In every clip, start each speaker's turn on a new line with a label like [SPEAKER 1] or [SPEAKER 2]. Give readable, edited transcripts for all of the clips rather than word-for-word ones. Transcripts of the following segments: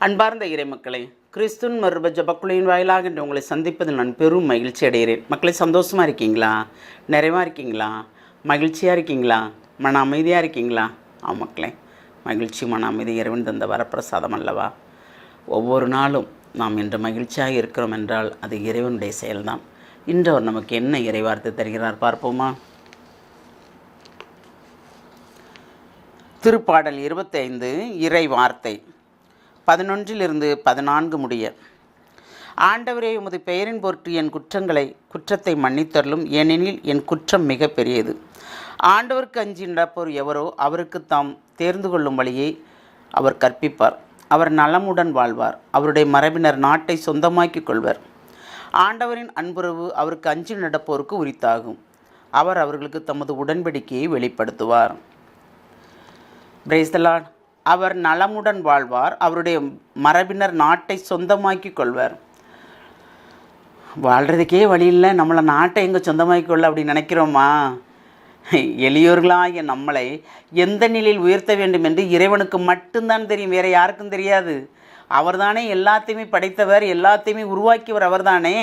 [SPEAKER 1] அன்பார்ந்த இறைமக்களே, கிறிஸ்துவின் மறுப ஜபக்குழியின் வாயிலாக இன்று உங்களை சந்திப்பதில் நான் பெரும் மகிழ்ச்சி அடைகிறேன். மக்களை, சந்தோஷமாக இருக்கீங்களா? நிறைவாக இருக்கீங்களா? மகிழ்ச்சியாக இருக்கீங்களா? மன அமைதியாக இருக்கீங்களா? மக்களே, மகிழ்ச்சி மன அமைதி இறைவன் தந்த வரப்பிரசாதம் அல்லவா? ஒவ்வொரு நாளும் நாம் இன்று மகிழ்ச்சியாக இருக்கிறோம் என்றால் அது இறைவனுடைய செயல்தான். இன்று அவர் நமக்கு என்ன இறைவார்த்தை தருகிறார் பார்ப்போமா? திருப்பாடல் 25 இறை வார்த்தை 11-14 முடிய. ஆண்டவரே, உமது பெயரின் பொருட்டு என் குற்றத்தை மன்னித்தருளும், ஏனெனில் என் குற்றம் மிக பெரியது. ஆண்டவருக்கு அஞ்சி நடப்போர் எவரோ அவருக்கு தாம் தேர்ந்து கொள்ளும் வழியை அவர் கற்பிப்பார். அவர் நலமுடன் வாழ்வார். அவருடைய மரபினர் நாட்டை சொந்தமாக்கிக் கொள்வர். ஆண்டவரின் அன்புறவு அவருக்கு அஞ்சி நடப்போருக்கு உரித்தாகும். அவர் அவர்களுக்கு தமது உடன்படிக்கையை வெளிப்படுத்துவார். Praise the Lord. அவர் நலமுடன் வாழ்வார். அவருடைய மரபினர் நாட்டை சொந்தமாக்கி கொள்வார். வாழ்கிறதுக்கே வழி இல்லை, நம்மளை நாட்டை எங்கே சொந்தமாக்கி கொள்ள அப்படின்னு நினைக்கிறோமா? எளியோர்களாகிய நம்மளை எந்த நிலையில் உயர்த்த வேண்டும் என்று இறைவனுக்கு மட்டும்தான் தெரியும், வேறு யாருக்கும் தெரியாது. அவர்தானே எல்லாத்தையுமே படைத்தவர், எல்லாத்தையுமே உருவாக்கியவர் அவர்தானே.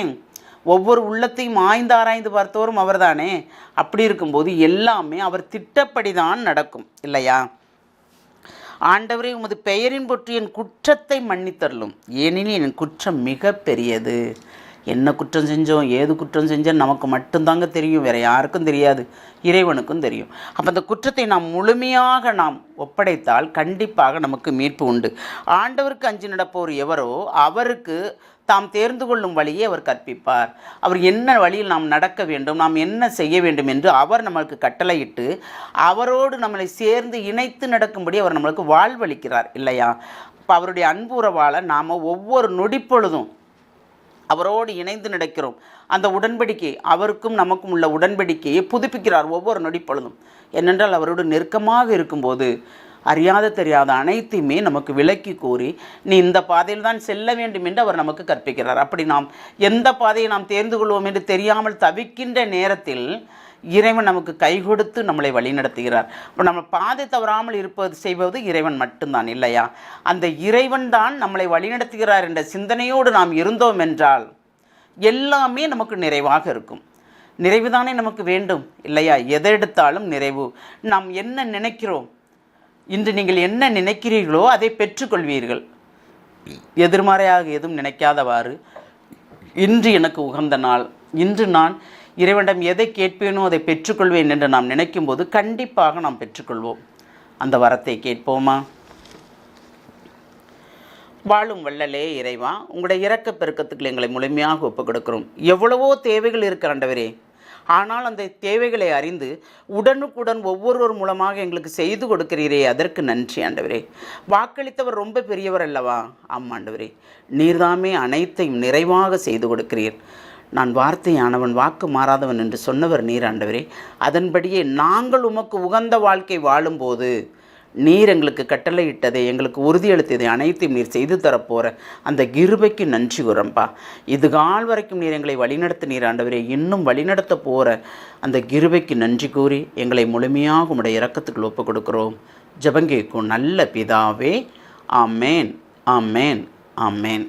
[SPEAKER 1] ஒவ்வொரு உள்ளத்தையும் ஆராய்ந்து பார்த்தவரும் அவர்தானே. அப்படி இருக்கும்போது எல்லாமே அவர் திட்டப்படி தான் நடக்கும் இல்லையா? ஆண்டவரே, உமது பெயரின் பொருட்டு என் குற்றத்தை மன்னித்தருளும், ஏனெனில் என் குற்றம் மிக பெரியது. என்ன குற்றம் செஞ்சோம், ஏது குற்றம் செஞ்சோம் நமக்கு மட்டும்தாங்க தெரியும், வேறு யாருக்கும் தெரியாது, இறைவனுக்கும் தெரியும். அப்போ அந்த குற்றத்தை நாம் முழுமையாக ஒப்படைத்தால் கண்டிப்பாக நமக்கு மீட்பு உண்டு. ஆண்டவருக்கு அஞ்சி நடப்போர் எவரோ அவருக்கு தாம் தேர்ந்து கொள்ளும் வழியை அவர் கற்பிப்பார். அவர் என்ன வழியில் நாம் நடக்க வேண்டும், நாம் என்ன செய்ய வேண்டும் என்று அவர் நம்மளுக்கு கட்டளையிட்டு அவரோடு நம்மளை சேர்ந்து இணைத்து நடக்கும்படி அவர் நம்மளுக்கு வாழ்வளிக்கிறார் இல்லையா? இப்போ அவருடைய அன்புறவால் நாம் ஒவ்வொரு நொடிப்பொழுதும் அவரோடு இணைந்து நடக்கிறோம். அந்த உடன்படிக்கை, அவருக்கும் நமக்கும் உள்ள உடன்படிக்கையை புதுப்பிக்கிறார் ஒவ்வொரு நொடிப்பொழுதும். ஏனென்றால் அவரோடு நெருக்கமாக இருக்கும்போது அறியாத தெரியாத அனைத்தையுமே நமக்கு விளக்கி கூறி நீ இந்த பாதையில் தான் செல்ல வேண்டும் என்று அவர் நமக்கு கற்பிக்கிறார். அப்படி நாம் எந்த பாதையை நாம் தேர்ந்து கொள்வோம் என்று தெரியாமல் தவிக்கின்ற நேரத்தில் இறைவன் நமக்கு கை கொடுத்து நம்மளை வழிநடத்துகிறார். இப்போ நம்ம பாதை தவறாமல் செய்வது இறைவன் மட்டும்தான் இல்லையா? அந்த இறைவன் தான் நம்மளை வழிநடத்துகிறார் என்ற சிந்தனையோடு நாம் இருந்தோம் என்றால் எல்லாமே நமக்கு நிறைவாக இருக்கும். நிறைவு தானே நமக்கு வேண்டும் இல்லையா? எதை எடுத்தாலும் நிறைவு. நாம் என்ன நினைக்கிறோம், இன்று நீங்கள் என்ன நினைக்கிறீர்களோ அதை பெற்றுக்கொள்வீர்கள். எதிர்மறையாக எதுவும் நினைக்காதவாறு இன்று எனக்கு உகந்த நாள், இன்று நான் இறைவனிடம் எதை கேட்பேனோ அதை பெற்றுக்கொள்வேன் என்று நாம் நினைக்கும்போது கண்டிப்பாக நாம் பெற்றுக்கொள்வோம். அந்த வரத்தை கேட்போமா? வாழும் வள்ளலே இறைவா, உங்களுடைய இரக்க பெருக்கத்துக்கு எங்களை முழுமையாக ஒப்புக் கொடுக்கிறோம். எவ்வளவோ தேவைகள் இருக்கிற ஆண்டவரே, ஆனால் அந்த தேவைகளை அறிந்து உடனுக்குடன் ஒவ்வொருவர் மூலமாக எங்களுக்கு செய்து கொடுக்கிறீரே, அதற்கு நன்றி ஆண்டவரே. வாக்களித்தவர் ரொம்ப பெரியவர் அல்லவா? ஆமாம் ஆண்டவரே, நீர்தாமே அனைத்தையும் நிறைவாக செய்து கொடுக்கிறீர். நான் வார்த்தையானவன் வாக்கு மாறாதவன் என்று சொன்னவர் நீர் ஆண்டவரே. அதன்படியே நாங்கள் உமக்கு உகந்த வாழ்க்கை வாழும்போது நீர் எங்களுக்கு கட்டளையிட்டதை, எங்களுக்கு உறுதியளித்ததை அனைத்தையும் நீர் செய்து தரப்போகிற அந்த கிருபைக்கு நன்றி கூறம்பா. இதுகால் வரைக்கும் நீர் எங்களை வழிநடத்த நீர் ஆண்டவரே, இன்னும் வழிநடத்த போகிற அந்த கிருபைக்கு நன்றி கூறி எங்களை முழுமையாக உடைய இரக்கத்துக்கு ஒப்புக் கொடுக்கிறோம். ஜெபங்கேக்கும் நல்ல பிதாவே. ஆமேன், ஆமேன், ஆமேன்.